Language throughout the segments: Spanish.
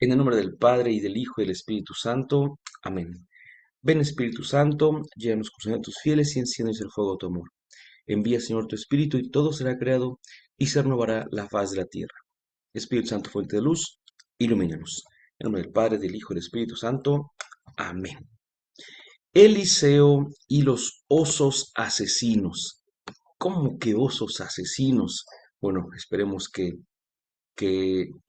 En el nombre del Padre, y del Hijo, y del Espíritu Santo. Amén. Ven Espíritu Santo, llénanos con de tus fieles y enciéndenos el fuego de tu amor. Envía, Señor, tu Espíritu, y todo será creado, y se renovará la faz de la tierra. Espíritu Santo, fuente de luz, ilumínanos. En el nombre del Padre, del Hijo, y del Espíritu Santo. Amén. Eliseo y los osos asesinos. ¿Cómo que osos asesinos? Bueno, esperemos que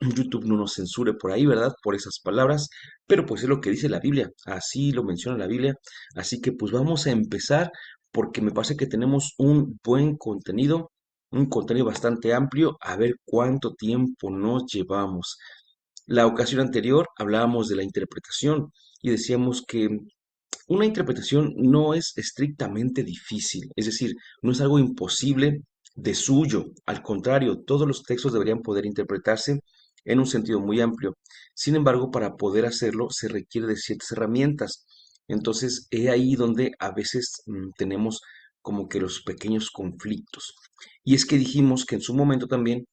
YouTube no nos censure por ahí, ¿verdad? Por esas palabras, pero pues es lo que dice la Biblia, así lo menciona la Biblia, así que pues vamos a empezar porque me parece que tenemos un buen contenido, un contenido bastante amplio, a ver cuánto tiempo nos llevamos. La ocasión anterior hablábamos de la interpretación y decíamos que una interpretación no es estrictamente difícil, es decir, no es algo imposible de suyo. Al contrario, todos los textos deberían poder interpretarse en un sentido muy amplio. Sin embargo, para poder hacerlo se requiere de ciertas herramientas. Entonces, he ahí donde a veces tenemos como que los pequeños conflictos. Y es que dijimos que en su momento también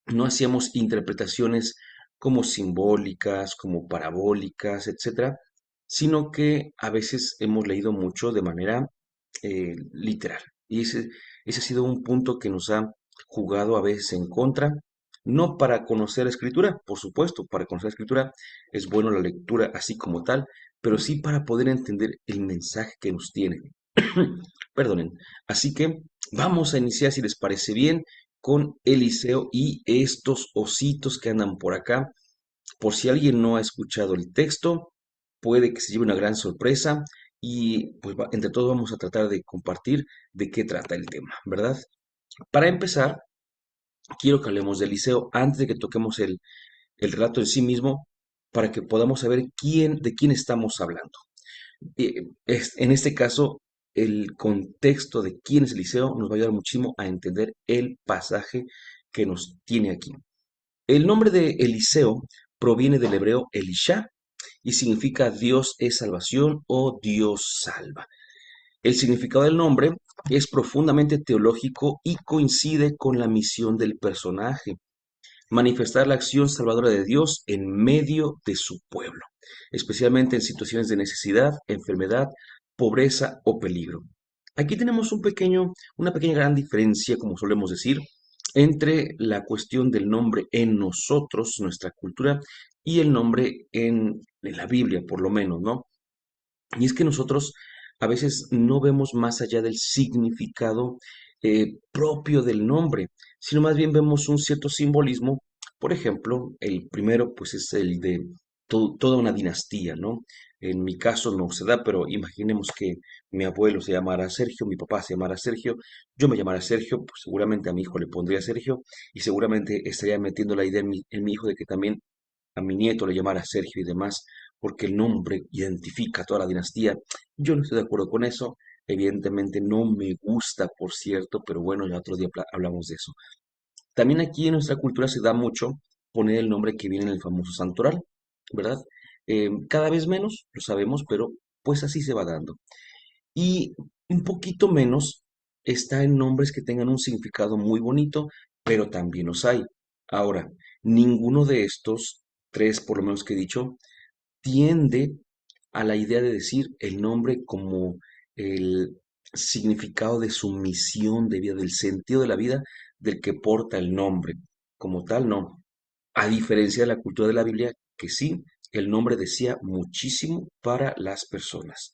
no hacíamos interpretaciones como simbólicas, como parabólicas, etcétera, sino que a veces hemos leído mucho de manera literal. Y ese ha sido un punto que nos ha jugado a veces en contra, no para conocer la escritura, por supuesto, para conocer la escritura es bueno la lectura así como tal, pero sí para poder entender el mensaje que nos tiene. Perdonen. Así que vamos a iniciar, si les parece bien, con Eliseo y estos ositos que andan por acá. Por si alguien no ha escuchado el texto, puede que se lleve una gran sorpresa y pues entre todos vamos a tratar de compartir de qué trata el tema, ¿verdad? Para empezar, quiero que hablemos de Eliseo antes de que toquemos el relato en sí mismo, para que podamos saber de quién estamos hablando. En este caso, el contexto de quién es Eliseo nos va a ayudar muchísimo a entender el pasaje que nos tiene aquí. El nombre de Eliseo proviene del hebreo Elisha y significa Dios es salvación o Dios salva. El significado del nombre es profundamente teológico y coincide con la misión del personaje: manifestar la acción salvadora de Dios en medio de su pueblo, especialmente en situaciones de necesidad, enfermedad, pobreza o peligro. Aquí tenemos una pequeña gran diferencia, como solemos decir, entre la cuestión del nombre en nosotros, nuestra cultura, y el nombre en la Biblia, por lo menos, ¿no? Y es que nosotros a veces no vemos más allá del significado propio del nombre, sino más bien vemos un cierto simbolismo. Por ejemplo, el primero pues es el de toda una dinastía, ¿no? En mi caso no se da, pero imaginemos que mi abuelo se llamara Sergio, mi papá se llamara Sergio, yo me llamara Sergio, pues seguramente a mi hijo le pondría Sergio y seguramente estaría metiendo la idea en mi hijo de que también a mi nieto le llamara Sergio y demás, porque el nombre identifica a toda la dinastía. Yo no estoy de acuerdo con eso. Evidentemente no me gusta, por cierto, pero bueno, ya otro día hablamos de eso. También aquí en nuestra cultura se da mucho poner el nombre que viene en el famoso santoral, ¿verdad? Cada vez menos, lo sabemos, pero pues así se va dando. Y un poquito menos está en nombres que tengan un significado muy bonito, pero también los hay. Ahora, ninguno de estos tres, por lo menos que he dicho, tiende a la idea de decir el nombre como el significado de su misión de vida, del sentido de la vida del que porta el nombre. Como tal, no. A diferencia de la cultura de la Biblia, que sí, el nombre decía muchísimo para las personas.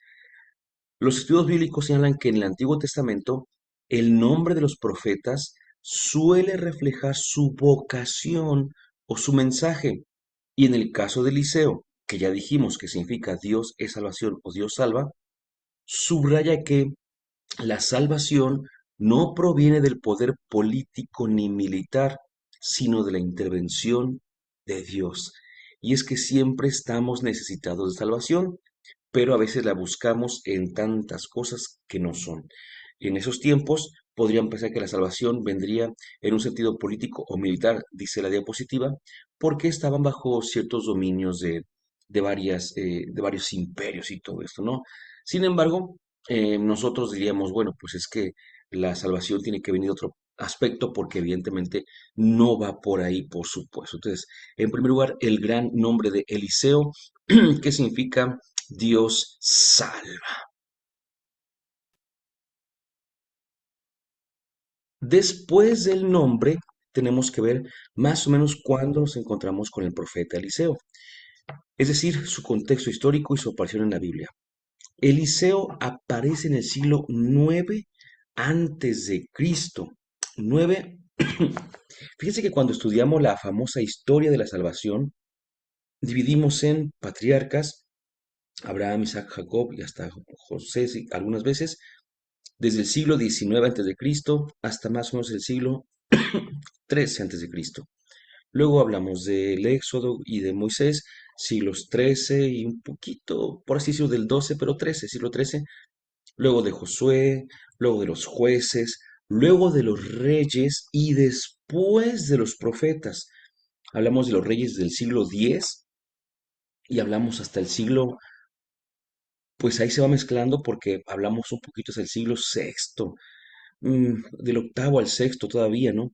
Los estudios bíblicos señalan que en el Antiguo Testamento el nombre de los profetas suele reflejar su vocación o su mensaje. Y en el caso de Eliseo, que ya dijimos que significa Dios es salvación o Dios salva, subraya que la salvación no proviene del poder político ni militar, sino de la intervención de Dios. Y es que siempre estamos necesitados de salvación, pero a veces la buscamos en tantas cosas que no son. En esos tiempos podrían pensar que la salvación vendría en un sentido político o militar, dice la diapositiva, porque estaban bajo ciertos dominios de varios imperios y todo esto, ¿no? Sin embargo, nosotros diríamos, bueno, pues es que la salvación tiene que venir aspecto porque evidentemente no va por ahí, por supuesto. Entonces, en primer lugar, el gran nombre de Eliseo, que significa Dios salva. Después del nombre, tenemos que ver más o menos cuándo nos encontramos con el profeta Eliseo, es decir, su contexto histórico y su aparición en la Biblia. Eliseo aparece en el siglo 9 antes de Cristo. 9. Fíjense que cuando estudiamos la famosa historia de la salvación, dividimos en patriarcas, Abraham, Isaac, Jacob y hasta José algunas veces, desde el siglo 19 antes de Cristo hasta más o menos el siglo 13 antes de Cristo. Luego hablamos del Éxodo y de Moisés, siglos 13 y un poquito, por así decirlo, del 12, pero 13, siglo 13. Luego de Josué, luego de los jueces, luego de los reyes y después de los profetas. Hablamos de los reyes del siglo 10 y hablamos hasta el siglo, pues ahí se va mezclando porque hablamos un poquito hasta el siglo sexto, del octavo al sexto todavía, ¿no?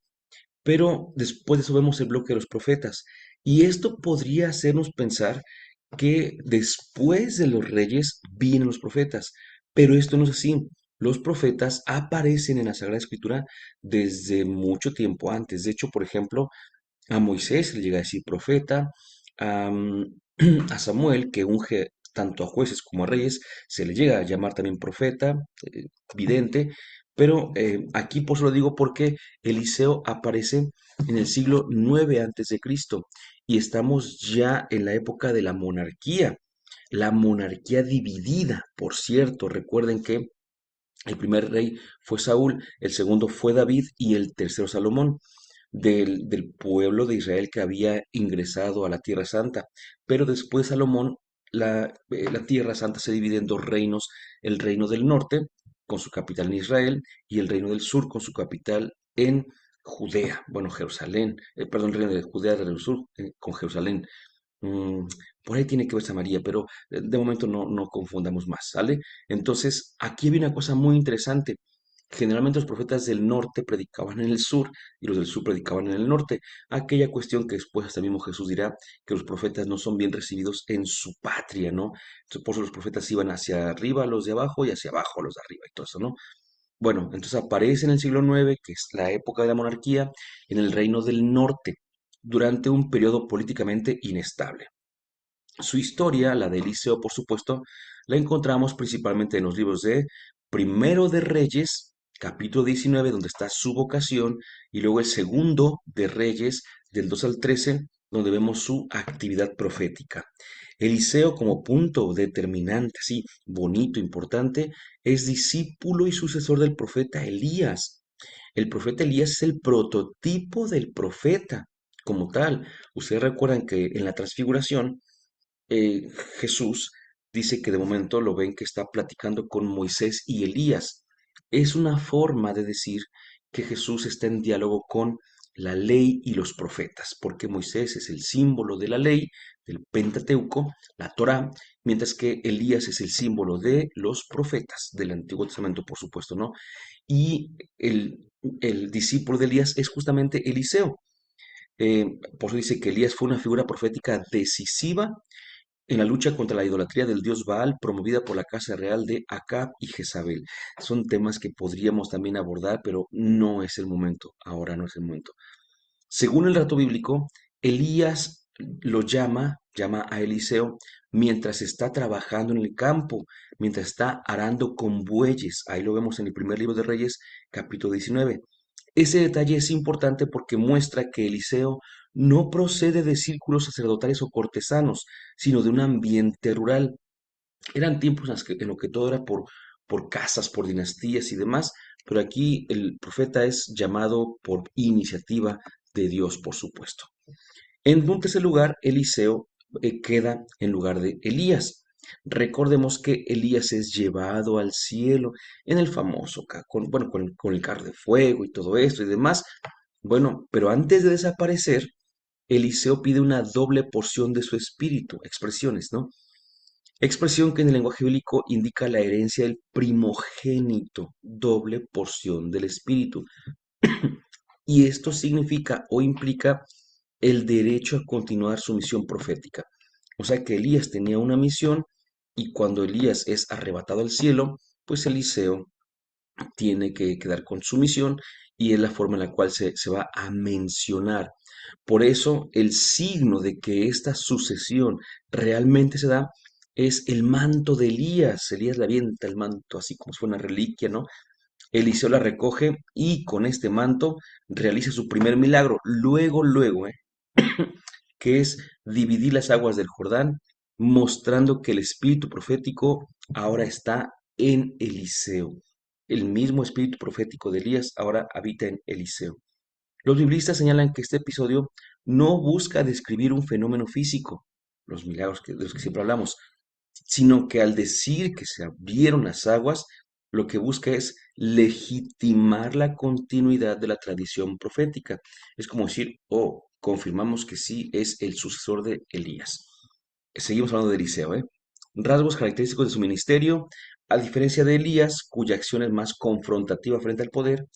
Pero después de eso vemos el bloque de los profetas. Y esto podría hacernos pensar que después de los reyes vienen los profetas. Pero esto no es así. Los profetas aparecen en la Sagrada Escritura desde mucho tiempo antes. De hecho, por ejemplo, a Moisés se le llega a decir profeta, a, a Samuel, que unge tanto a jueces como a reyes, se le llega a llamar también profeta, vidente, pero aquí por eso lo digo porque Eliseo aparece en el siglo 9 antes de Cristo y estamos ya en la época de la monarquía dividida, por cierto, recuerden que el primer rey fue Saúl, el segundo fue David y el tercero Salomón, del pueblo de Israel que había ingresado a la Tierra Santa. Pero después Salomón, la Tierra Santa se divide en dos reinos, el reino del norte, con su capital en Israel, y el reino del sur, con su capital en Judea, bueno, Jerusalén, perdón, el reino de Judea, el reino del sur, con Jerusalén. Mm, por ahí tiene que ver Samaria, pero de momento no confundamos más, ¿sale? Entonces, aquí viene una cosa muy interesante. Generalmente los profetas del norte predicaban en el sur y los del sur predicaban en el norte. Aquella cuestión que después hasta mismo Jesús dirá que los profetas no son bien recibidos en su patria, ¿no? Entonces, por eso los profetas iban hacia arriba los de abajo y hacia abajo los de arriba y todo eso, ¿no? Bueno, entonces aparece en el siglo 9, que es la época de la monarquía, en el reino del norte, durante un periodo políticamente inestable. Su historia, la de Eliseo, por supuesto, la encontramos principalmente en los libros de Primero de Reyes, capítulo 19, donde está su vocación, y luego el segundo de Reyes, del 2 al 13, donde vemos su actividad profética. Eliseo, como punto determinante, sí, bonito, importante, es discípulo y sucesor del profeta Elías. El profeta Elías es el prototipo del profeta como tal. Ustedes recuerdan que en la transfiguración, eh, Jesús dice que de momento lo ven que está platicando con Moisés y Elías. Es una forma de decir que Jesús está en diálogo con la ley y los profetas, porque Moisés es el símbolo de la ley, del Pentateuco, la Torá, mientras que Elías es el símbolo de los profetas, del Antiguo Testamento, por supuesto, ¿no? Y el discípulo de Elías es justamente Eliseo. Por eso dice que Elías fue una figura profética decisiva en la lucha contra la idolatría del dios Baal promovida por la casa real de Acab y Jezabel. Son temas que podríamos también abordar, pero no es el momento. Ahora no es el momento. Según el relato bíblico, Elías llama a Eliseo mientras está trabajando en el campo, mientras está arando con bueyes. Ahí lo vemos en el primer libro de Reyes, capítulo 19. Ese detalle es importante porque muestra que Eliseo no procede de círculos sacerdotales o cortesanos, sino de un ambiente rural. Eran tiempos en los que todo era por casas, por dinastías y demás, pero aquí el profeta es llamado por iniciativa de Dios, por supuesto. En un tercer lugar, Eliseo queda en lugar de Elías. Recordemos que Elías es llevado al cielo en el famoso, con el carro de fuego y todo esto y demás. Bueno, pero antes de desaparecer, Eliseo pide una doble porción de su espíritu, expresiones, ¿no? Expresión que en el lenguaje bíblico indica la herencia del primogénito, doble porción del espíritu. y esto significa o implica el derecho a continuar su misión profética. O sea que Elías tenía una misión y cuando Elías es arrebatado al cielo, pues Eliseo tiene que quedar con su misión y es la forma en la cual se va a mencionar. Por eso el signo de que esta sucesión realmente se da es el manto de Elías. Elías le avienta el manto así como si fuera una reliquia, ¿no? Eliseo la recoge y con este manto realiza su primer milagro. Luego, que es dividir las aguas del Jordán, mostrando que el espíritu profético ahora está en Eliseo. El mismo espíritu profético de Elías ahora habita en Eliseo. Los biblistas señalan que este episodio no busca describir un fenómeno físico, los milagros de los que siempre hablamos, sino que al decir que se abrieron las aguas, lo que busca es legitimar la continuidad de la tradición profética. Es como decir, oh, confirmamos que sí es el sucesor de Elías. Seguimos hablando de Eliseo, ¿eh? Rasgos característicos de su ministerio. A diferencia de Elías, cuya acción es más confrontativa frente al poder,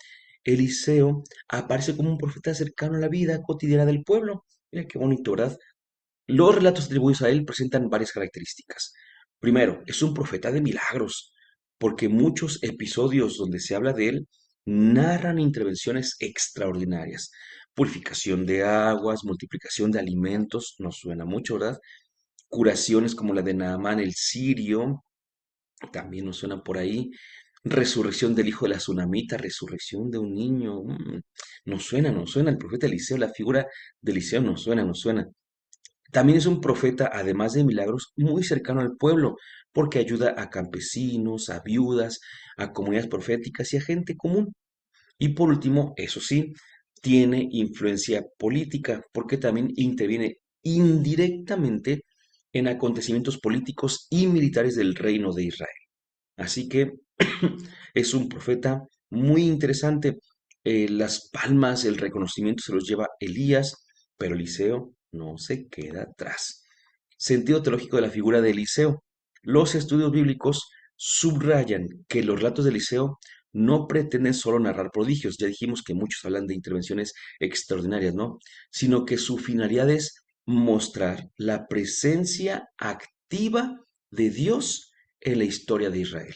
Eliseo aparece como un profeta cercano a la vida cotidiana del pueblo. Mira qué bonito, ¿verdad? Los relatos atribuidos a él presentan varias características. Primero, es un profeta de milagros, porque muchos episodios donde se habla de él narran intervenciones extraordinarias. Purificación de aguas, multiplicación de alimentos, nos suena mucho, ¿verdad? Curaciones como la de Naamán el sirio, también nos suena por ahí. Resurrección del hijo de la tsunamita, resurrección de un niño. Nos suena el profeta Eliseo, la figura de Eliseo nos suena, nos suena. También es un profeta, además de milagros, muy cercano al pueblo, porque ayuda a campesinos, a viudas, a comunidades proféticas y a gente común. Y por último, eso sí, tiene influencia política, porque también interviene indirectamente en acontecimientos políticos y militares del reino de Israel. Así que es un profeta muy interesante. Las palmas, el reconocimiento se los lleva Elías, pero Eliseo no se queda atrás. Sentido teológico de la figura de Eliseo. Los estudios bíblicos subrayan que los relatos de Eliseo no pretenden solo narrar prodigios, ya dijimos que muchos hablan de intervenciones extraordinarias, ¿no? Sino que su finalidad es mostrar la presencia activa de Dios en la historia de Israel.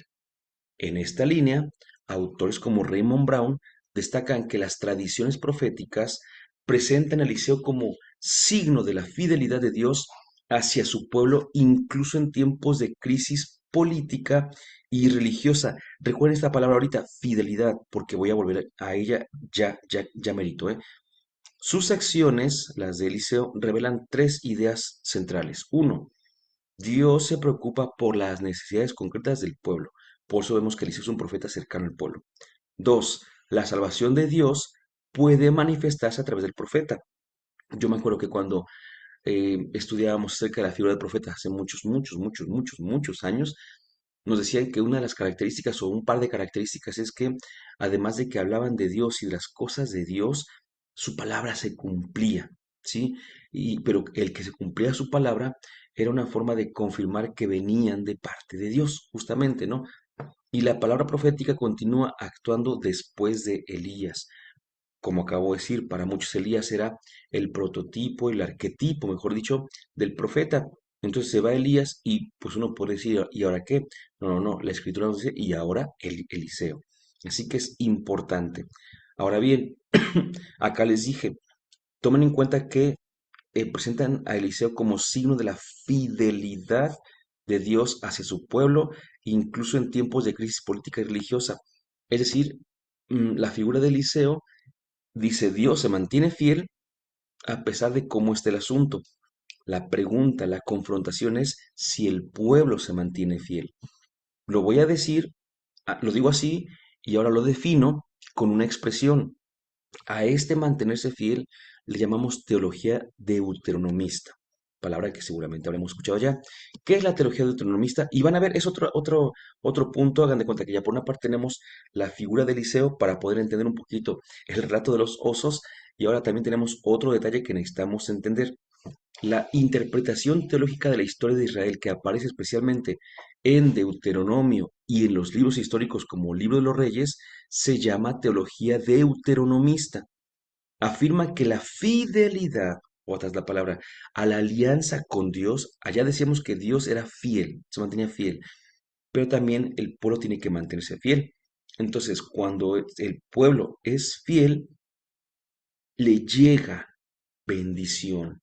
En esta línea, autores como Raymond Brown destacan que las tradiciones proféticas presentan a Eliseo como signo de la fidelidad de Dios hacia su pueblo, incluso en tiempos de crisis política y religiosa. Recuerden esta palabra ahorita, fidelidad, porque voy a volver a ella ya merito, ¿eh? Sus acciones, las de Eliseo, revelan tres ideas centrales. Uno, Dios se preocupa por las necesidades concretas del pueblo. Por eso vemos que Eliseo es un profeta cercano al pueblo. Dos, la salvación de Dios puede manifestarse a través del profeta. Yo me acuerdo que cuando estudiábamos acerca de la figura del profeta hace muchos años, nos decían que una de las características o un par de características es que además de que hablaban de Dios y de las cosas de Dios, su palabra se cumplía, ¿sí? Pero el que se cumplía su palabra era una forma de confirmar que venían de parte de Dios, justamente, ¿no? Y la palabra profética continúa actuando después de Elías. Como acabo de decir, para muchos Elías era el prototipo, el arquetipo, mejor dicho, del profeta. Entonces se va Elías y pues uno puede decir, ¿y ahora qué? No, la escritura nos dice, y ahora Eliseo. Así que es importante. Ahora bien, acá les dije, tomen en cuenta que presentan a Eliseo como signo de la fidelidad de Dios hacia su pueblo, incluso en tiempos de crisis política y religiosa. Es decir, la figura de Eliseo dice, Dios se mantiene fiel a pesar de cómo esté el asunto. La pregunta, la confrontación es si el pueblo se mantiene fiel. Lo voy a decir, lo digo así y ahora lo defino con una expresión. A este mantenerse fiel le llamamos teología deuteronomista, palabra que seguramente habremos escuchado ya. ¿Qué es la teología deuteronomista? Y van a ver, es otro punto, hagan de cuenta que ya por una parte tenemos la figura de Eliseo para poder entender un poquito el relato de los osos y ahora también tenemos otro detalle que necesitamos entender. La interpretación teológica de la historia de Israel que aparece especialmente en Deuteronomio y en los libros históricos como Libro de los Reyes se llama teología deuteronomista. afirma que la fidelidad, otra es la palabra, a la alianza con Dios, allá decíamos que Dios era fiel, se mantenía fiel, pero también el pueblo tiene que mantenerse fiel. Entonces, cuando el pueblo es fiel, le llega bendición,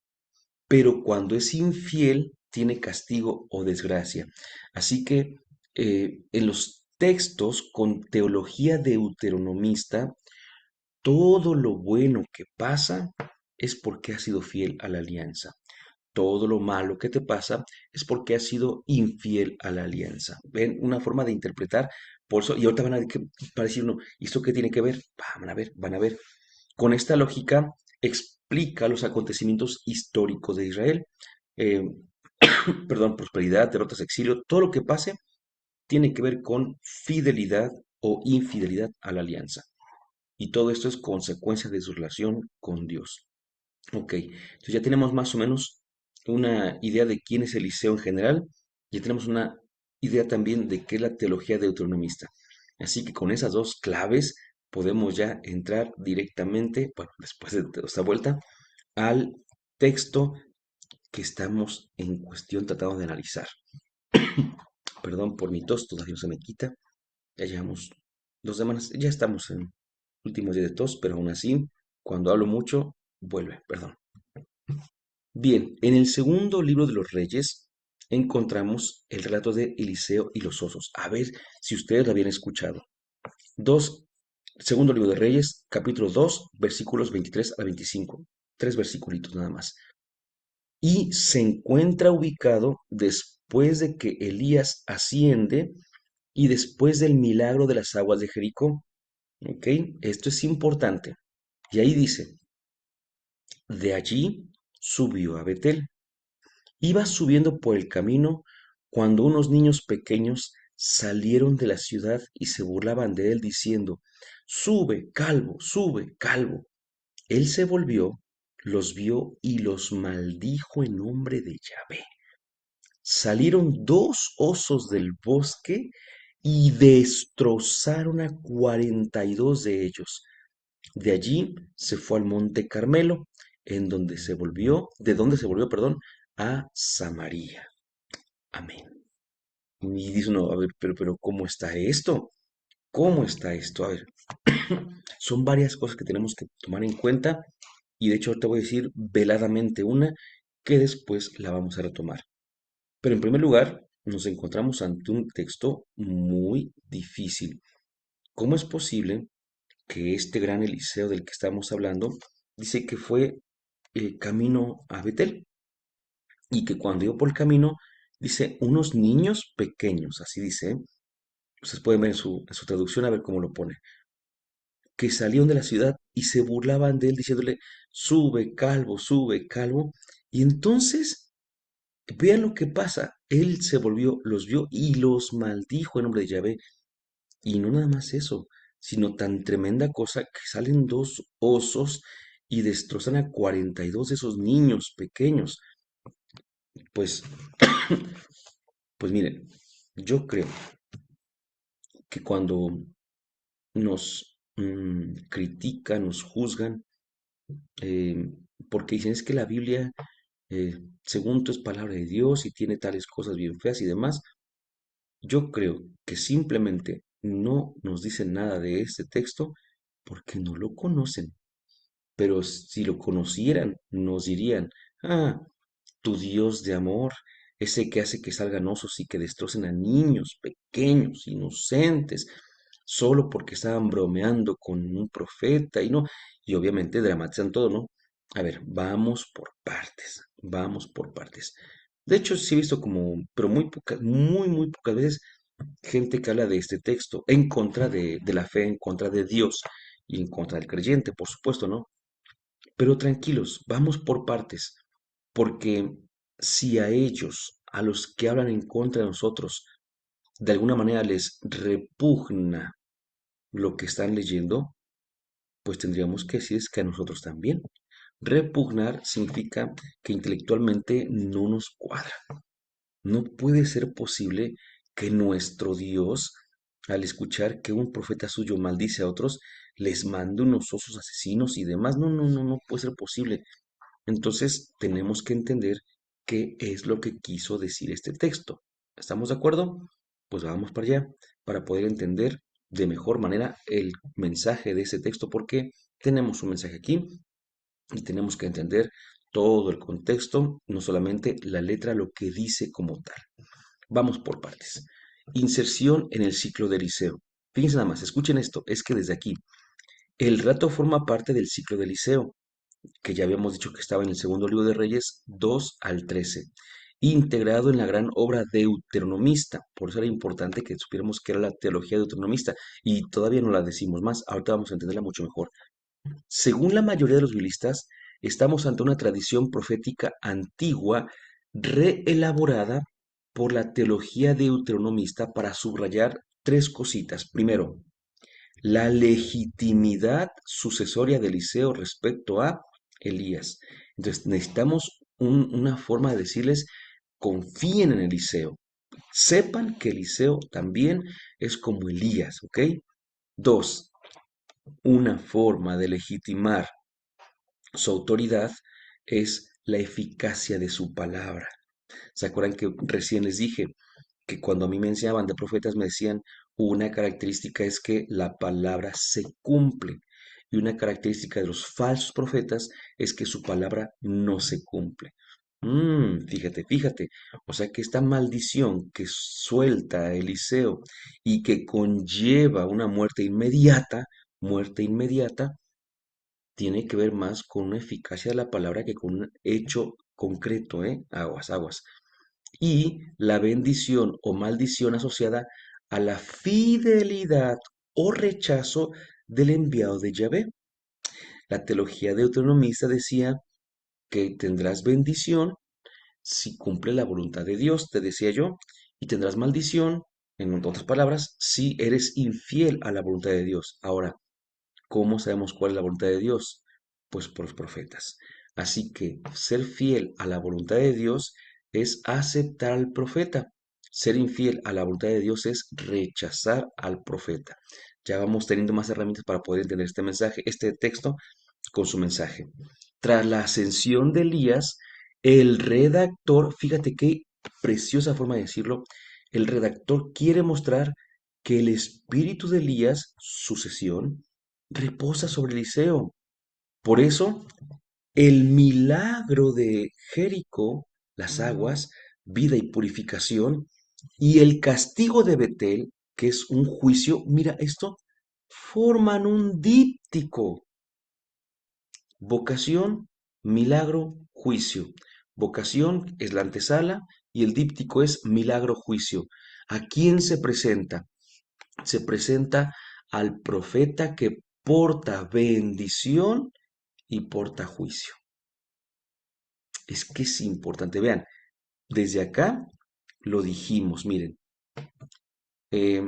pero cuando es infiel, tiene castigo o desgracia. Así que en los textos con teología deuteronomista, todo lo bueno que pasa es porque has sido fiel a la alianza. Todo lo malo que te pasa es porque has sido infiel a la alianza. ¿Ven? Una forma de interpretar. Por eso, y ahorita van a decir uno, ¿y esto qué tiene que ver? Van a ver. Con esta lógica explica los acontecimientos históricos de Israel. Eh, perdón, prosperidad, derrotas, exilio, todo lo que pase tiene que ver con fidelidad o infidelidad a la alianza. Y todo esto es consecuencia de su relación con Dios. Ok, entonces ya tenemos más o menos una idea de quién es Eliseo en general, ya tenemos una idea también de qué es la teología deuteronomista. Así que con esas dos claves podemos ya entrar directamente, bueno, después de esta vuelta, al texto que estamos en cuestión tratando de analizar. Perdón por mi tos, todavía no se me quita. Ya llevamos 2 semanas, ya estamos en últimos días de tos, pero aún así, cuando hablo mucho, vuelve, perdón. Bien, en el segundo libro de los Reyes encontramos el relato de Eliseo y los osos. A ver si ustedes lo habían escuchado. Dos, segundo libro de Reyes, capítulo 2, versículos 23 a 25. 3 versículos nada más. Y se encuentra ubicado después de que Elías asciende y después del milagro de las aguas de Jericó. ¿Ok? Esto es importante. Y ahí dice, de allí subió a Betel. Iba subiendo por el camino cuando unos niños pequeños salieron de la ciudad y se burlaban de él diciendo, sube, calvo, sube, calvo. Él se volvió, los vio y los maldijo en nombre de Yahvé. Salieron 2 osos del bosque y destrozaron a 42 de ellos. De allí se fue al monte Carmelo, de donde se volvió, perdón, a Samaria. Amén. Y dice uno, a ver, pero ¿cómo está esto? ¿Cómo está esto? A ver, son varias cosas que tenemos que tomar en cuenta y de hecho te voy a decir veladamente una que después la vamos a retomar. Pero en primer lugar, nos encontramos ante un texto muy difícil. ¿Cómo es posible que este gran Eliseo del que estamos hablando dice que fue camino a Betel y que cuando iba por el camino dice unos niños pequeños, así dice, ustedes pueden ver en su traducción a ver cómo lo pone, que salieron de la ciudad y se burlaban de él diciéndole, sube, calvo, y entonces vean lo que pasa, él se volvió, los vio y los maldijo en nombre de Yahvé. Y no nada más eso, sino tan tremenda cosa que salen 2 osos y destrozan a 42 de esos niños pequeños. Pues, pues miren, yo creo que cuando nos critican, nos juzgan, eh, porque dicen es que la Biblia, según tú, es palabra de Dios y tiene tales cosas bien feas y demás, yo creo que simplemente no nos dicen nada de este texto porque no lo conocen. Pero si lo conocieran, nos dirían, ah, tu Dios de amor, ese que hace que salgan osos y que destrocen a niños pequeños, inocentes, solo porque estaban bromeando con un profeta y no, y obviamente dramatizan todo, ¿no? A ver, vamos por partes, vamos por partes. De hecho, sí he visto como, pero muy pocas, muy pocas veces, gente que habla de este texto en contra de la fe, en contra de Dios y en contra del creyente, por supuesto, ¿no? Pero tranquilos, vamos por partes, porque si a ellos, a los que hablan en contra de nosotros, de alguna manera les repugna lo que están leyendo, pues tendríamos que decir es que a nosotros también. Repugnar significa que intelectualmente no nos cuadra. No puede ser posible que nuestro Dios, al escuchar que un profeta suyo maldice a otros, les mande unos osos asesinos y demás. No, no, no, no puede ser posible. Entonces tenemos que entender qué es lo que quiso decir este texto. ¿Estamos de acuerdo? Pues vamos para allá para poder entender de mejor manera el mensaje de ese texto, porque tenemos un mensaje aquí y tenemos que entender todo el contexto, no solamente la letra, lo que dice como tal. Vamos por partes. Inserción en el ciclo de Eliseo. Fíjense nada más, escuchen esto, es que desde aquí, el relato forma parte del ciclo de Eliseo, que ya habíamos dicho que estaba en el segundo libro de Reyes 2 al 13, integrado en la gran obra deuteronomista. Por eso era importante que supiéramos qué era la teología deuteronomista, y todavía no la decimos más, ahorita vamos a entenderla mucho mejor. Según la mayoría de los biblistas, estamos ante una tradición profética antigua reelaborada por la teología deuteronomista para subrayar tres cositas. Primero, la legitimidad sucesoria de Eliseo respecto a Elías. Entonces necesitamos una forma de decirles, confíen en Eliseo, sepan que Eliseo también es como Elías, ¿ok? Dos, una forma de legitimar su autoridad es la eficacia de su palabra. ¿Se acuerdan que recién les dije que cuando a mí me enseñaban de profetas me decían una característica es que la palabra se cumple y una característica de los falsos profetas es que su palabra no se cumple? Fíjate, fíjate. O sea que esta maldición que suelta Eliseo y que conlleva una muerte inmediata, tiene que ver más con una eficacia de la palabra que con un hecho concreto, ¿eh? Aguas, aguas. Y la bendición o maldición asociada a la fidelidad o rechazo del enviado de Yahvé. La teología deuteronomista decía que tendrás bendición si cumple la voluntad de Dios, te decía yo, y tendrás maldición, en otras palabras, si eres infiel a la voluntad de Dios. Ahora, ¿cómo sabemos cuál es la voluntad de Dios? Pues por los profetas. Así que ser fiel a la voluntad de Dios es aceptar al profeta. Ser infiel a la voluntad de Dios es rechazar al profeta. Ya vamos teniendo más herramientas para poder entender este mensaje, este texto con su mensaje. Tras la ascensión de Elías, el redactor, fíjate qué preciosa forma de decirlo, el redactor quiere mostrar que el espíritu de Elías, sucesión, reposa sobre Eliseo. Por eso, el milagro de Jericó, las aguas, vida y purificación, y el castigo de Betel, que es un juicio, mira esto, forman un díptico. Vocación, milagro, juicio. Vocación es la antesala y el díptico es milagro, juicio. ¿A quién se presenta? Se presenta al profeta que porta bendición y porta juicio. Es que es importante. Vean, desde acá lo dijimos, miren. eh,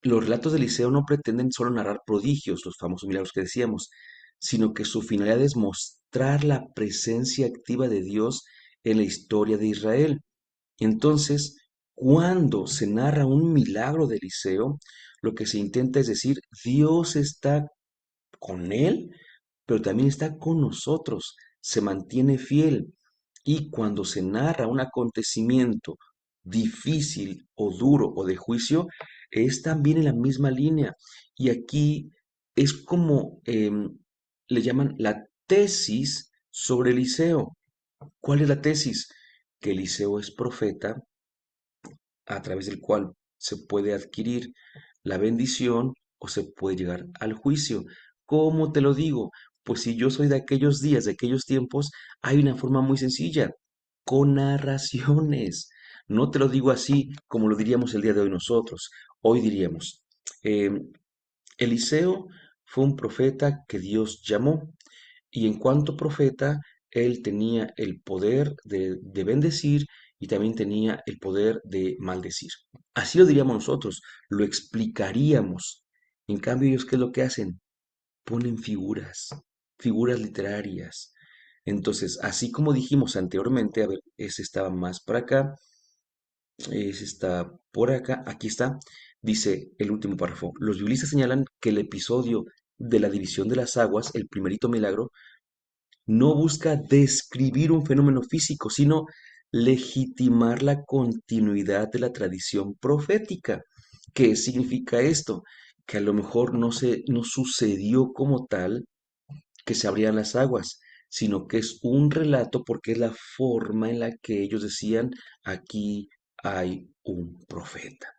los relatos de Eliseo no pretenden solo narrar prodigios, los famosos milagros que decíamos, sino que su finalidad es mostrar la presencia activa de Dios en la historia de Israel. Entonces, cuando se narra un milagro de Eliseo, lo que se intenta es decir, Dios está con él, pero también está con nosotros, se mantiene fiel. Y cuando se narra un acontecimiento difícil o duro o de juicio, es también en la misma línea. Y aquí es como le llaman la tesis sobre Eliseo. ¿Cuál es la tesis? Que Eliseo es profeta a través del cual se puede adquirir la bendición o se puede llegar al juicio. ¿Cómo te lo digo? Pues si yo soy de aquellos días, de aquellos tiempos, hay una forma muy sencilla, con narraciones. No te lo digo así como lo diríamos el día de hoy nosotros. Hoy diríamos, eh, Eliseo fue un profeta que Dios llamó y en cuanto profeta, él tenía el poder de bendecir y también tenía el poder de maldecir. Así lo diríamos nosotros, lo explicaríamos. En cambio, ellos, ¿qué es lo que hacen? Ponen figuras, figuras literarias. Entonces, así como dijimos anteriormente, a ver, ese estaba más para acá, ese está por acá, aquí está. Dice el último párrafo, los biblistas señalan que el episodio de la división de las aguas, el primerito milagro, no busca describir un fenómeno físico, sino legitimar la continuidad de la tradición profética. ¿Qué significa esto? Que a lo mejor no sucedió como tal que se abrían las aguas, sino que es un relato porque es la forma en la que ellos decían, aquí hay un profeta.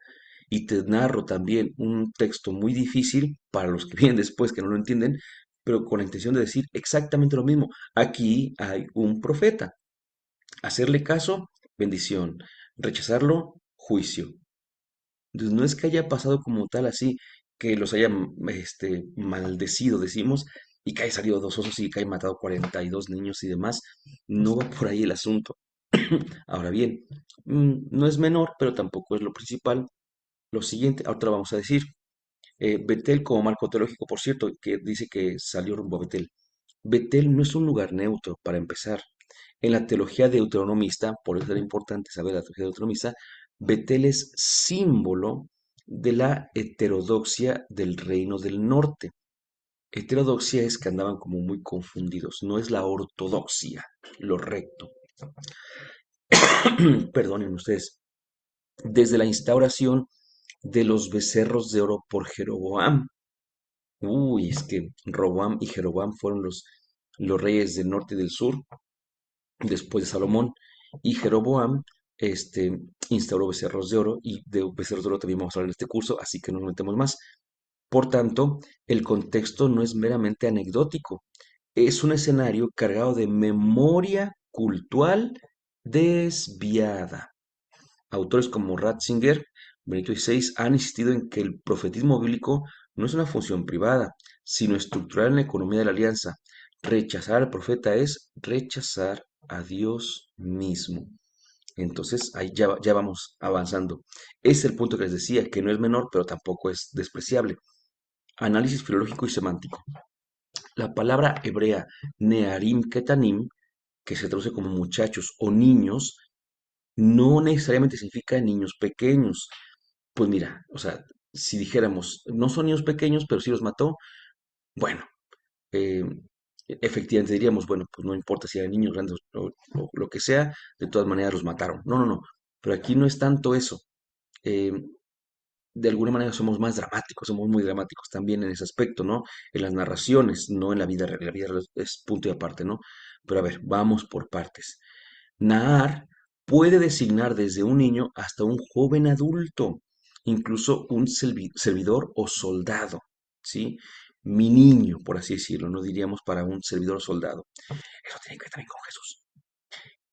Y te narro también un texto muy difícil para los que vienen después que no lo entienden, pero con la intención de decir exactamente lo mismo. Aquí hay un profeta. Hacerle caso, bendición. Rechazarlo, juicio. Entonces no es que haya pasado como tal así, que los haya maldecido, decimos, y que haya salido dos osos y que haya matado 42 niños y demás. No va por ahí el asunto. Ahora bien, no es menor, pero tampoco es lo principal. Lo siguiente, ahora lo vamos a decir. Betel como marco teológico, por cierto, que dice que salió rumbo a Betel. Betel no es un lugar neutro, para empezar. En la teología deuteronomista, por eso era importante saber la teología deuteronomista, Betel es símbolo de la heterodoxia del reino del norte. Heterodoxia es que andaban como muy confundidos, no es la ortodoxia, lo recto. Perdonen ustedes. Desde la instauración de los becerros de oro por Jeroboam. Uy, es que Roboam y Jeroboam fueron los reyes del norte y del sur después de Salomón. Y Jeroboam instauró becerros de oro y de becerros de oro también vamos a hablar en este curso, así que no nos metemos más. Por tanto, el contexto no es meramente anecdótico, es un escenario cargado de memoria cultural desviada. Autores como Ratzinger, Benito XVI, han insistido en que el profetismo bíblico no es una función privada, sino estructural en la economía de la alianza. Rechazar al profeta es rechazar a Dios mismo. Entonces, ahí ya vamos avanzando. Es el punto que les decía, que no es menor, pero tampoco es despreciable. Análisis filológico y semántico. La palabra hebrea Nearim Ketanim, que se traduce como muchachos o niños, no necesariamente significa niños pequeños. Pues mira, o sea, si dijéramos, no son niños pequeños, pero sí los mató, bueno, eh, efectivamente diríamos, bueno, pues no importa si eran niños grandes o lo que sea, de todas maneras los mataron. No, no, no, pero aquí no es tanto eso. Eh, de alguna manera somos más dramáticos, somos muy dramáticos también en ese aspecto, ¿no? En las narraciones, no en la vida real. La vida real es punto y aparte, ¿no? Pero a ver, vamos por partes. Nahar puede designar desde un niño hasta un joven adulto, incluso un servidor o soldado, ¿sí? Mi niño, por así decirlo, no diríamos para un servidor o soldado. Eso tiene que ver también con Jesús.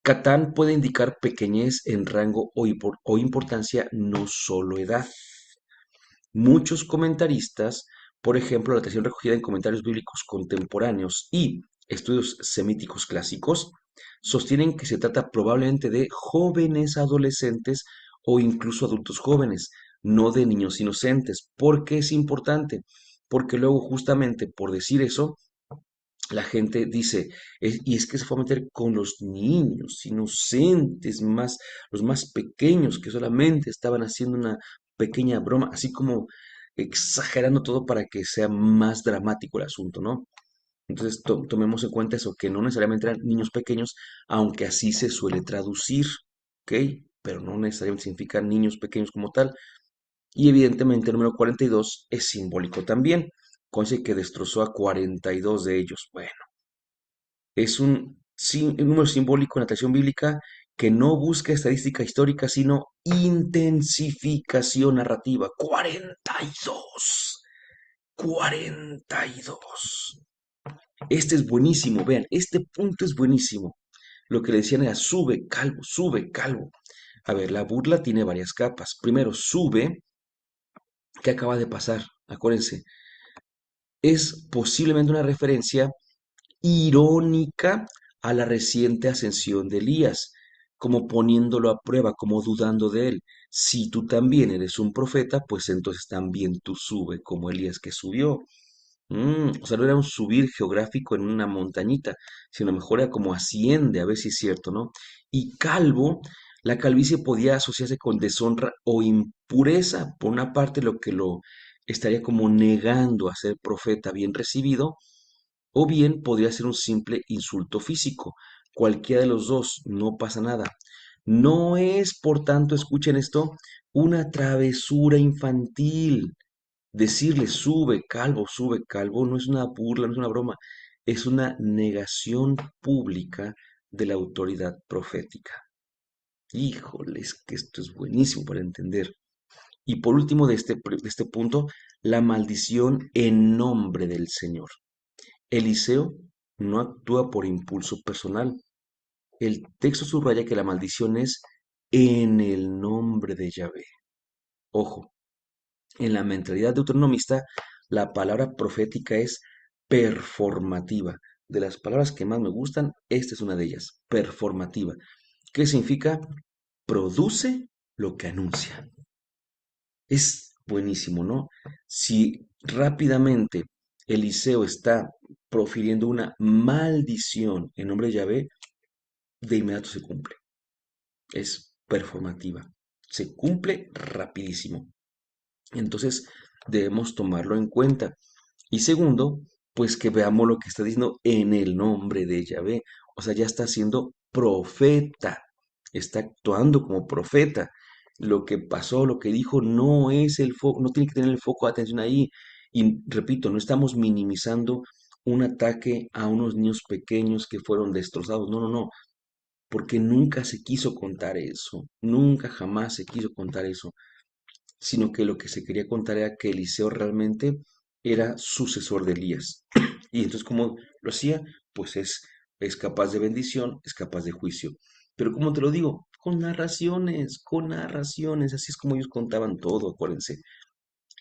Catán puede indicar pequeñez en rango o importancia, no solo edad. Muchos comentaristas, por ejemplo, la tradición recogida en comentarios bíblicos contemporáneos y estudios semíticos clásicos, sostienen que se trata probablemente de jóvenes adolescentes o incluso adultos jóvenes, no de niños inocentes. ¿Por qué es importante? Porque luego justamente por decir eso, la gente dice, y es que se fue a meter con los niños inocentes, más, los más pequeños que solamente estaban haciendo una pequeña broma, así como exagerando todo para que sea más dramático el asunto, ¿no? Entonces tomemos en cuenta eso, que no necesariamente eran niños pequeños, aunque así se suele traducir, ¿ok? Pero no necesariamente significa niños pequeños como tal. Y evidentemente el número 42 es simbólico también, conce que destrozó a 42 de ellos. Bueno. Es un número simbólico en la tradición bíblica que no busca estadística histórica, sino intensificación narrativa. 42. 42. Este es buenísimo, vean, este punto es buenísimo. Lo que le decían era sube, calvo, sube, calvo. A ver, la burla tiene varias capas. Primero, sube, ¿qué acaba de pasar? Acuérdense, es posiblemente una referencia irónica a la reciente ascensión de Elías, como poniéndolo a prueba, como dudando de él. Si tú también eres un profeta, pues entonces también tú sube como Elías que subió. O sea, no era un subir geográfico en una montañita, sino mejor era como asciende, a ver si es cierto, ¿no? Y calvo, La calvicie podía asociarse con deshonra o impureza, por una parte, lo que lo estaría como negando a ser profeta bien recibido, o bien podría ser un simple insulto físico. Cualquiera de los dos, no pasa nada. No es, por tanto, escuchen esto, una travesura infantil. Decirle sube calvo, no es una burla, no es una broma, es una negación pública de la autoridad profética. Híjoles, que esto es buenísimo para entender. Y por último de este punto, la maldición en nombre del Señor. Eliseo no actúa por impulso personal. El texto subraya que la maldición es en el nombre de Yahvé. Ojo, en la mentalidad deuteronomista, la palabra profética es performativa. De las palabras que más me gustan, esta es una de ellas, performativa. ¿Qué significa? Produce lo que anuncia. Es buenísimo, ¿no? Si rápidamente Eliseo está profiriendo una maldición en nombre de Yahvé, de inmediato se cumple. Es performativa. Se cumple rapidísimo. Entonces debemos tomarlo en cuenta. Y segundo, pues que veamos lo que está diciendo en el nombre de Yahvé. O sea, ya está siendo profeta, está actuando como profeta. Lo que pasó, lo que dijo, no es el foco, no tiene que tener el foco de atención ahí. Y repito, no estamos minimizando un ataque a unos niños pequeños que fueron destrozados. No, no, no, porque nunca se quiso contar eso, nunca jamás se quiso contar eso, sino que lo que se quería contar era que Eliseo realmente era sucesor de Elías. Y entonces, ¿cómo lo hacía? Pues es capaz de bendición, es capaz de juicio. Pero ¿cómo te lo digo? Con narraciones, así es como ellos contaban todo, acuérdense.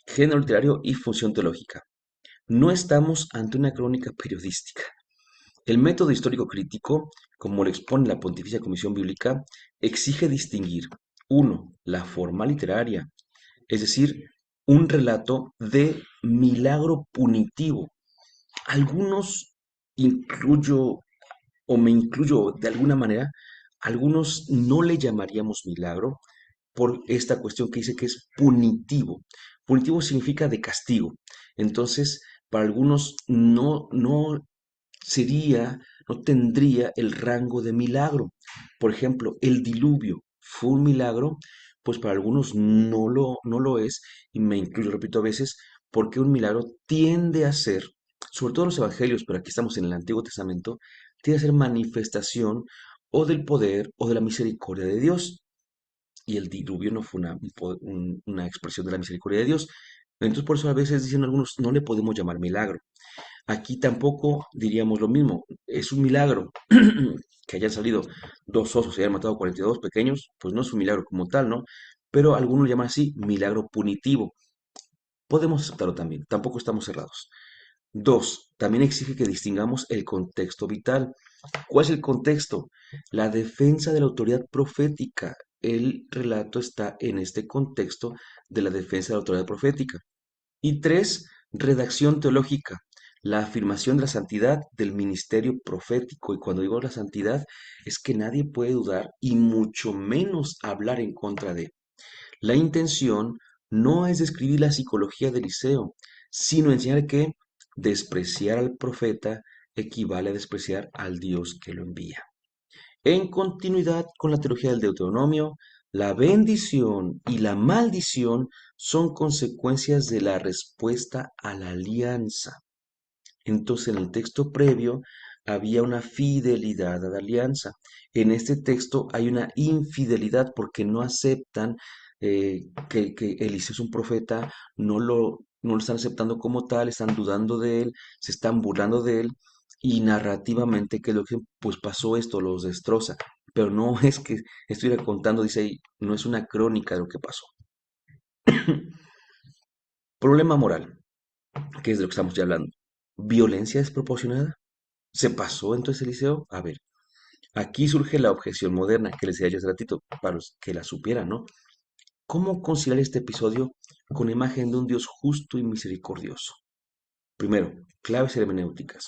Género literario y función teológica. No estamos ante una crónica periodística. El método histórico crítico, como lo expone la Pontificia Comisión Bíblica, exige distinguir, uno, la forma literaria, es decir, un relato de milagro punitivo. Algunos incluyo, o me incluyo de alguna manera, algunos no le llamaríamos milagro por esta cuestión que dice que es punitivo. Punitivo significa de castigo. Entonces, para algunos no sería, no tendría el rango de milagro. Por ejemplo, el diluvio fue un milagro, pues para algunos no lo es, y me incluyo, repito, a veces, porque un milagro tiende a ser, sobre todo los evangelios, pero aquí estamos en el Antiguo Testamento, tiende a ser manifestación o del poder o de la misericordia de Dios. Y el diluvio no fue una expresión de la misericordia de Dios. Entonces, por eso a veces dicen algunos, no le podemos llamar milagro. Aquí tampoco diríamos lo mismo. Es un milagro que hayan salido dos osos y hayan matado 42 pequeños, pues no es un milagro como tal, ¿no? Pero algunos lo llaman así, milagro punitivo. Podemos aceptarlo también, tampoco estamos cerrados. Dos, también exige que distingamos el contexto vital. ¿Cuál es el contexto? La defensa de la autoridad profética. El relato está en este contexto de la defensa de la autoridad profética. Y tres, redacción teológica, la afirmación de la santidad del ministerio profético. Y cuando digo la santidad, es que nadie puede dudar y mucho menos hablar en contra de. La intención no es describir la psicología de Eliseo, sino enseñar que despreciar al profeta equivale a despreciar al Dios que lo envía. En continuidad con la teología del Deuteronomio, la bendición y la maldición son consecuencias de la respuesta a la alianza. Entonces, en el texto previo había una fidelidad a la alianza. En este texto hay una infidelidad porque no aceptan que Eliseo es un profeta, no lo están aceptando como tal, están dudando de él, se están burlando de él y narrativamente, que es lo que pues pasó esto, los destroza. Pero no es que estuviera contando, dice ahí, no es una crónica de lo que pasó. Problema moral, que es de lo que estamos ya hablando. Violencia desproporcionada. ¿Se pasó entonces Eliseo? A ver, aquí surge la objeción moderna que les decía yo hace ratito, para los que la supieran, ¿no? ¿Cómo conciliar este episodio con la imagen de un Dios justo y misericordioso? Primero, claves hermenéuticas.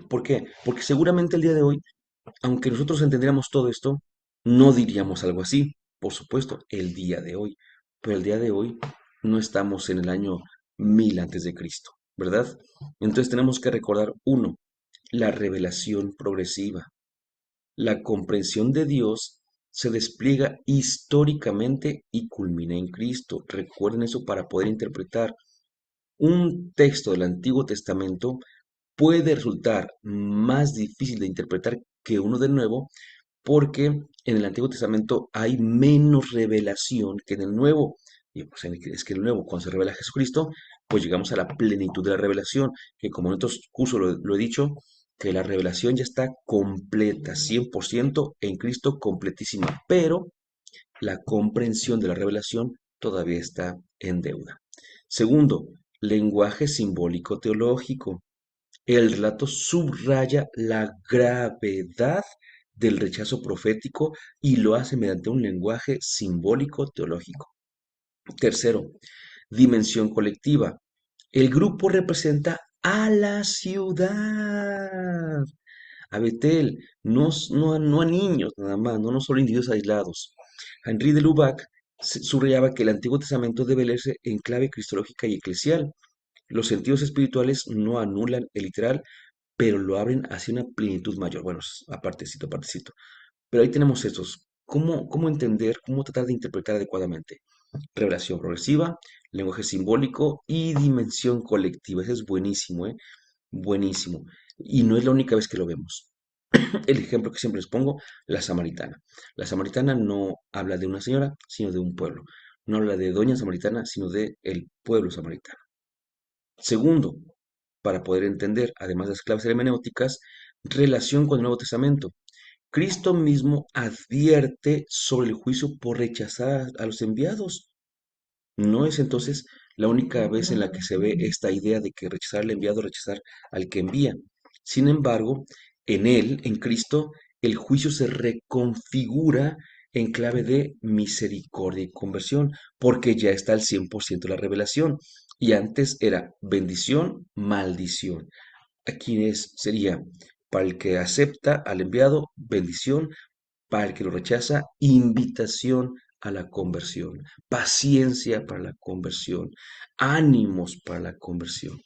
¿Por qué? Porque seguramente el día de hoy, aunque nosotros entendiéramos todo esto, No diríamos algo así, por supuesto, el día de hoy, pero el día de hoy no estamos en el año 1000 antes de Cristo, ¿verdad? Entonces tenemos que recordar, uno, la revelación progresiva. La comprensión de Dios se despliega históricamente y culmina en Cristo. Recuerden eso para poder interpretar un texto del Antiguo Testamento puede resultar más difícil de interpretar que uno del Nuevo, porque en el Antiguo Testamento hay menos revelación que en el Nuevo. Y pues es que en el Nuevo, cuando se revela Jesucristo, pues llegamos a la plenitud de la revelación, que como en otros cursos lo he dicho, que la revelación ya está completa, 100% en Cristo, completísima, pero la comprensión de la revelación todavía está en deuda. Segundo, lenguaje simbólico teológico. El relato subraya la gravedad del rechazo profético y lo hace mediante un lenguaje simbólico teológico. Tercero, dimensión colectiva. El grupo representa a la ciudad, a Betel, no a niños nada más, no solo individuos aislados. Henri de Lubac subrayaba que el Antiguo Testamento debe leerse en clave cristológica y eclesial. Los sentidos espirituales no anulan el literal, pero lo abren hacia una plenitud mayor. Bueno, apartecito, apartecito. Pero ahí tenemos estos. ¿Cómo entender, cómo tratar de interpretar adecuadamente? Revelación progresiva, lenguaje simbólico y dimensión colectiva. Ese es buenísimo, ¿eh? Buenísimo. Y no es la única vez que lo vemos. El ejemplo que siempre les pongo, la samaritana. La samaritana no habla de una señora, sino de un pueblo. No habla de doña samaritana, sino de el pueblo samaritano. Segundo, para poder entender, además de las claves hermenéuticas, relación con el Nuevo Testamento. Cristo mismo advierte sobre el juicio por rechazar a los enviados. No es entonces la única vez en la que se ve esta idea de que rechazar al enviado, rechazar al que envía. Sin embargo, en él, en Cristo, el juicio se reconfigura en clave de misericordia y conversión, porque ya está al 100% la revelación. Y antes era bendición, maldición. Aquí sería para el que acepta al enviado, bendición, para el que lo rechaza, invitación a la conversión, paciencia para la conversión, ánimos para la conversión.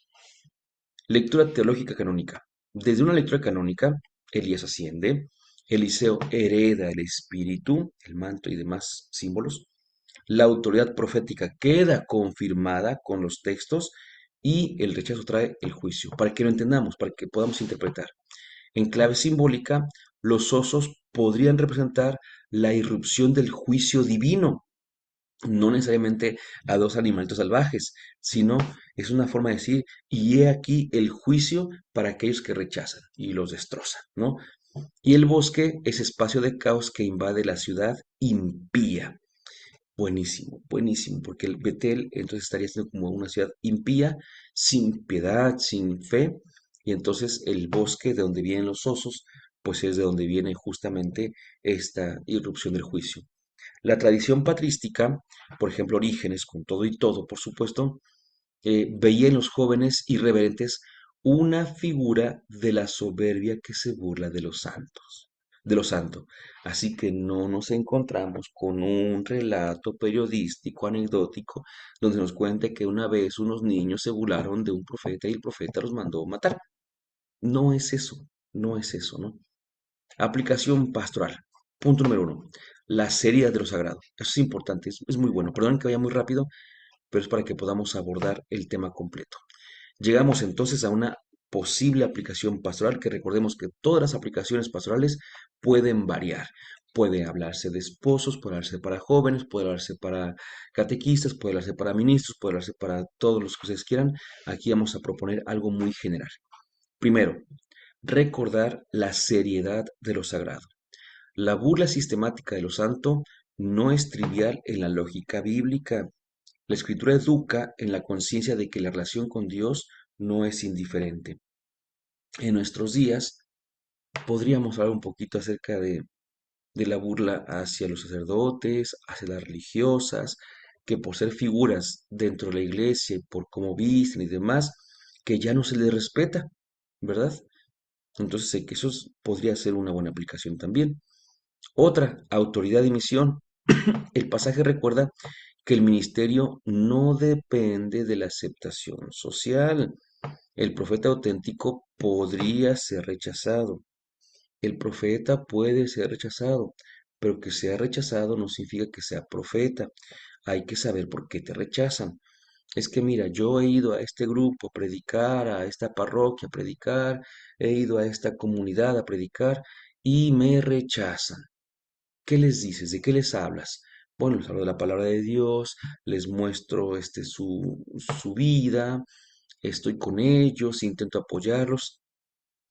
Lectura teológica canónica. Desde una lectura canónica, Elías asciende, Eliseo hereda el espíritu, el manto y demás símbolos. La autoridad profética queda confirmada con los textos y el rechazo trae el juicio, para que lo entendamos, para que podamos interpretar. En clave simbólica, los osos podrían representar la irrupción del juicio divino, no necesariamente a dos animalitos salvajes, sino es una forma de decir, y he aquí el juicio para aquellos que rechazan y los destrozan, ¿no? Y el bosque es espacio de caos que invade la ciudad impía. Buenísimo, buenísimo, porque el Betel entonces estaría siendo como una ciudad impía, sin piedad, sin fe, y entonces el bosque de donde vienen los osos, pues es de donde viene justamente esta irrupción del juicio. La tradición patrística, por ejemplo, Orígenes, con todo y todo, por supuesto, veía en los jóvenes irreverentes una figura de la soberbia que se burla de los santos, de lo santo. Así que no nos encontramos con un relato periodístico, anecdótico, donde nos cuente que una vez unos niños se burlaron de un profeta y el profeta los mandó matar. No es eso, no es eso, ¿no? Aplicación pastoral. Punto número uno. La seriedad de lo sagrado. Eso es importante, es muy bueno. Perdón que vaya muy rápido, pero es para que podamos abordar el tema completo. Llegamos entonces a una posible aplicación pastoral, que recordemos que todas las aplicaciones pastorales pueden variar. Puede hablarse de esposos, puede hablarse para jóvenes, puede hablarse para catequistas, puede hablarse para ministros, puede hablarse para todos los que ustedes quieran. Aquí vamos a proponer algo muy general. Primero, recordar la seriedad de lo sagrado. La burla sistemática de lo santo no es trivial en la lógica bíblica. La escritura educa en la conciencia de que la relación con Dios no es indiferente. En nuestros días podríamos hablar un poquito acerca de la burla hacia los sacerdotes, hacia las religiosas, que por ser figuras dentro de la iglesia, y por cómo visten y demás, que ya no se les respeta, ¿verdad? Entonces sé que eso podría ser una buena aplicación también. Otra, autoridad y misión. El pasaje recuerda que el ministerio no depende de la aceptación social. El profeta auténtico podría ser rechazado. El profeta puede ser rechazado, pero que sea rechazado no significa que sea profeta. Hay que saber por qué te rechazan. Es que mira, yo he ido a este grupo a predicar, a esta parroquia a predicar, he ido a esta comunidad a predicar y me rechazan. ¿Qué les dices? ¿De qué les hablas? Bueno, les hablo de la palabra de Dios, les muestro su vida, estoy con ellos, intento apoyarlos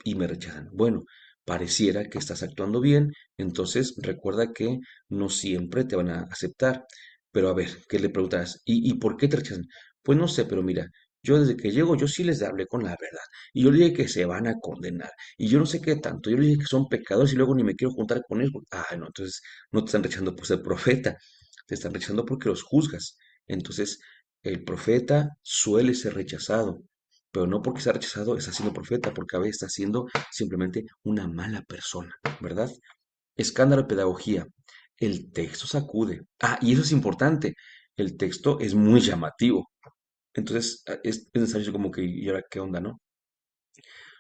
y me rechazan. Bueno, pareciera que estás actuando bien, entonces recuerda que no siempre te van a aceptar. Pero a ver, ¿qué le preguntas? ¿Y por qué te rechazan? Pues no sé, pero mira, yo desde que llego, yo sí les hablé con la verdad. Y yo les dije que se van a condenar. Y yo no sé qué tanto. Yo les dije que son pecadores y luego ni me quiero juntar con ellos. Ah, no, entonces no te están rechazando por ser profeta. Te están rechazando porque los juzgas. Entonces, el profeta suele ser rechazado, pero no porque sea rechazado está siendo profeta, porque a veces está siendo simplemente una mala persona, ¿verdad? Escándalo de pedagogía. El texto sacude. Ah, y eso es importante. El texto es muy llamativo. Entonces es necesario como que, ¿y ahora qué onda, no?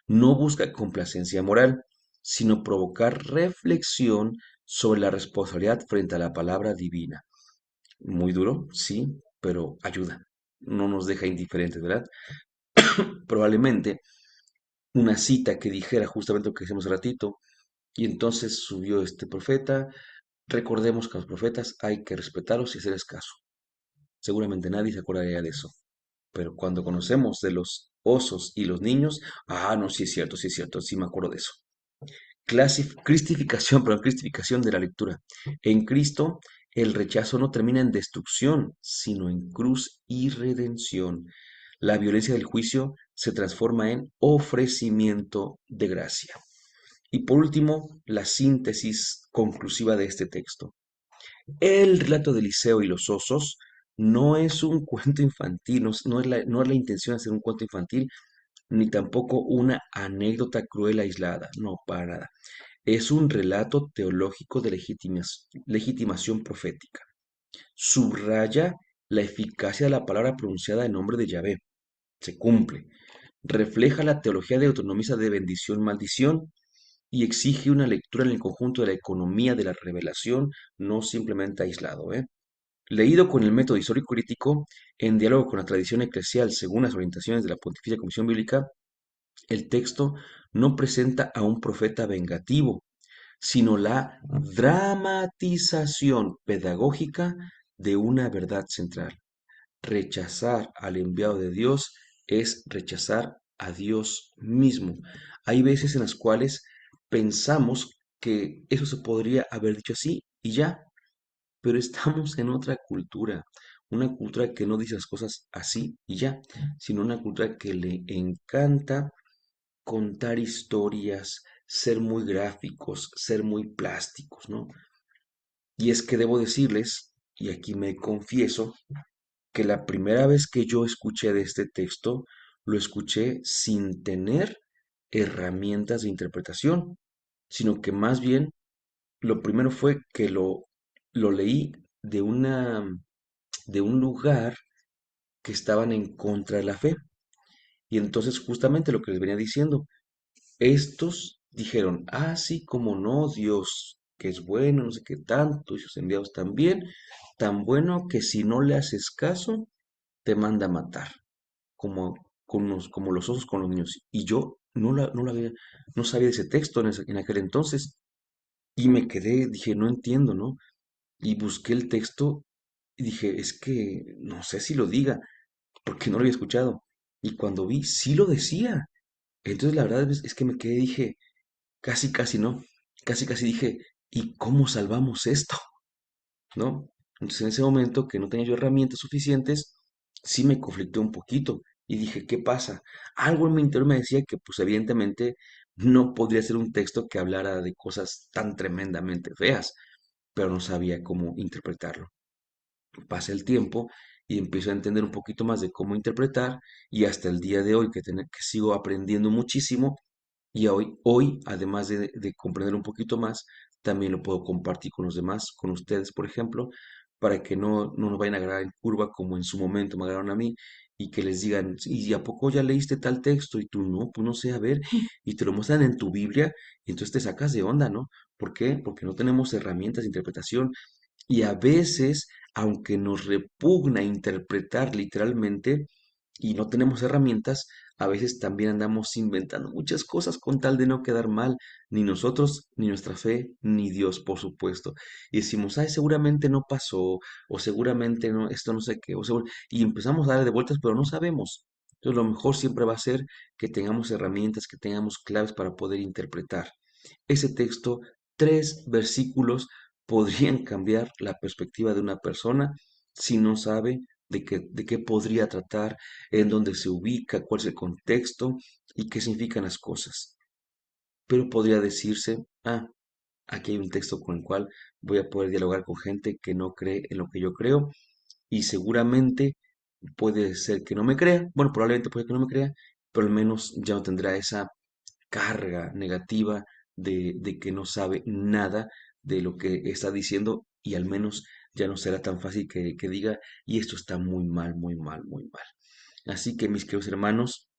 No busca complacencia moral, sino provocar reflexión sobre la responsabilidad frente a la palabra divina. Muy duro, sí, pero ayuda. No nos deja indiferentes, ¿verdad? Probablemente una cita que dijera justamente lo que hicimos hace ratito, y entonces subió este profeta. Recordemos que a los profetas hay que respetarlos y hacerles caso. Seguramente nadie se acordaría de eso. Pero cuando conocemos de los osos y los niños, ah, no, sí es cierto, sí me acuerdo de eso. Cristificación, perdón, cristificación de la lectura. En Cristo, el rechazo no termina en destrucción, sino en cruz y redención. La violencia del juicio se transforma en ofrecimiento de gracia. Y por último, la síntesis conclusiva de este texto. El relato de Eliseo y los osos no es un cuento infantil, no es la intención de hacer un cuento infantil, ni tampoco una anécdota cruel aislada, no, para nada. Es un relato teológico de legitimación profética. Subraya la eficacia de la palabra pronunciada en nombre de Yahvé. Se cumple. Refleja la teología deuteronomista de bendición-maldición y exige una lectura en el conjunto de la economía de la revelación, no simplemente aislado, ¿eh? Leído con el método histórico crítico, en diálogo con la tradición eclesial según las orientaciones de la Pontificia Comisión Bíblica, el texto no presenta a un profeta vengativo, sino la dramatización pedagógica de una verdad central. Rechazar al enviado de Dios es rechazar a Dios mismo. Hay veces en las cuales pensamos que eso se podría haber dicho así y ya, pero estamos en otra cultura, una cultura que no dice las cosas así y ya, sino una cultura que le encanta contar historias, ser muy gráficos, ser muy plásticos, ¿no? Y es que debo decirles, y aquí me confieso, que la primera vez que yo escuché de este texto, lo escuché sin tener herramientas de interpretación, sino que más bien lo primero fue que lo leí de un lugar que estaban en contra de la fe. Y entonces justamente lo que les venía diciendo, estos dijeron, ah, sí, como no, Dios, que es bueno, no sé qué tanto, y sus enviados también, tan bueno que si no le haces caso, te manda a matar, como, como los osos con los niños. Y yo no sabía de ese texto en aquel entonces, y me quedé, dije, no entiendo, ¿no? Y busqué el texto y dije, es que no sé si lo diga, porque no lo había escuchado. Y cuando vi, sí lo decía. Entonces la verdad es que me quedé, dije, casi, casi, ¿no? Casi, casi dije, ¿y cómo salvamos esto? ¿No? Entonces en ese momento que no tenía yo herramientas suficientes, sí me conflicté un poquito y dije, ¿qué pasa? Algo en mi interior me decía que pues evidentemente no podría ser un texto que hablara de cosas tan tremendamente feas, pero no sabía cómo interpretarlo. Pasa el tiempo y empiezo a entender un poquito más de cómo interpretar y hasta el día de hoy que sigo aprendiendo muchísimo y hoy además de comprender un poquito más, también lo puedo compartir con los demás, con ustedes, por ejemplo, para que no nos vayan a agarrar en curva como en su momento me agarraron a mí y que les digan, ¿y a poco ya leíste tal texto? Y tú no, pues no sé, a ver, y te lo muestran en tu Biblia y entonces te sacas de onda, ¿no? ¿Por qué? Porque no tenemos herramientas de interpretación y a veces, aunque nos repugna interpretar literalmente y no tenemos herramientas, a veces también andamos inventando muchas cosas con tal de no quedar mal, ni nosotros, ni nuestra fe, ni Dios, por supuesto. Y decimos, ay, seguramente no pasó, o seguramente no, esto no sé qué, y empezamos a darle de vueltas, pero no sabemos. Entonces, lo mejor siempre va a ser que tengamos herramientas, que tengamos claves para poder interpretar ese texto. Tres versículos podrían cambiar la perspectiva de una persona si no sabe de qué podría tratar, en dónde se ubica, cuál es el contexto y qué significan las cosas. Pero podría decirse, aquí hay un texto con el cual voy a poder dialogar con gente que no cree en lo que yo creo y seguramente puede ser que no me crea, bueno, probablemente puede que no me crea, pero al menos ya no tendrá esa carga negativa de que no sabe nada de lo que está diciendo y al menos ya no será tan fácil que diga, y esto está muy mal, muy mal, muy mal. Así que mis queridos hermanos,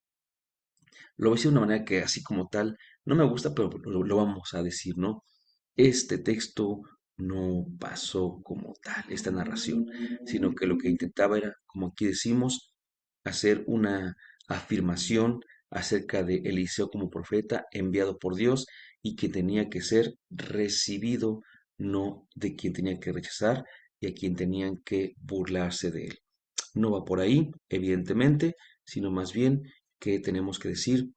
lo voy a decir de una manera que así como tal no me gusta, pero lo vamos a decir, ¿no? Este texto no pasó como tal, esta narración, sino que lo que intentaba era, como aquí decimos, hacer una afirmación acerca de Eliseo como profeta enviado por Dios y que tenía que ser recibido, no de quien tenía que rechazar y a quien tenían que burlarse de él. No va por ahí, evidentemente, sino más bien que tenemos que decir,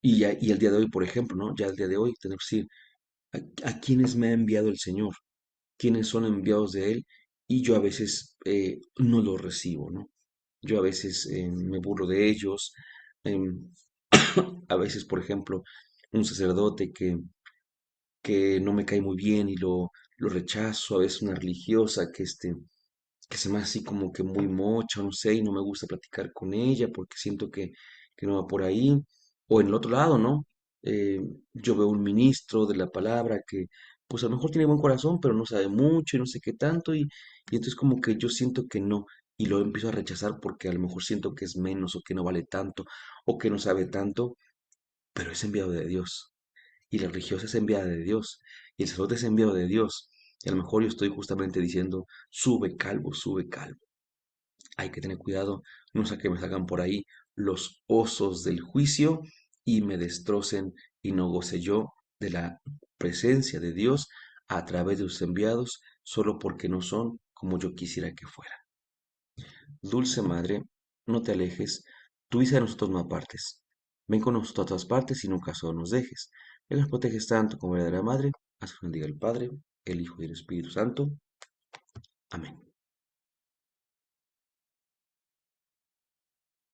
y el día de hoy, por ejemplo, ¿no? Ya el día de hoy tenemos que decir, a quienes me ha enviado el Señor, quienes son enviados de Él, y yo a veces no los recibo, ¿no? Yo a veces me burlo de ellos, em, a veces, por ejemplo, un sacerdote que no me cae muy bien y lo rechazo, a veces una religiosa que se me hace así como que muy mocha, no sé, y no me gusta platicar con ella porque siento que no va por ahí. O en el otro lado, ¿no? Eh, yo veo un ministro de la palabra que, pues a lo mejor tiene buen corazón, pero no sabe mucho y no sé qué tanto, y entonces como que yo siento que no, y lo empiezo a rechazar porque a lo mejor siento que es menos o que no vale tanto o que no sabe tanto, pero es enviado de Dios. Y la religiosa es enviada de Dios, y el sacerdote es enviado de Dios. Y a lo mejor yo estoy justamente diciendo, sube calvo. Hay que tener cuidado, no sea que me salgan por ahí los osos del juicio y me destrocen y no goce yo de la presencia de Dios a través de sus enviados, solo porque no son como yo quisiera que fueran. Dulce Madre, no te alejes, tú dices a nosotros no apartes. Ven con nosotros a todas partes y nunca solo nos dejes. Él nos proteges tanto como verdadera Madre, haz que nos diga el Padre, el Hijo y el Espíritu Santo. Amén.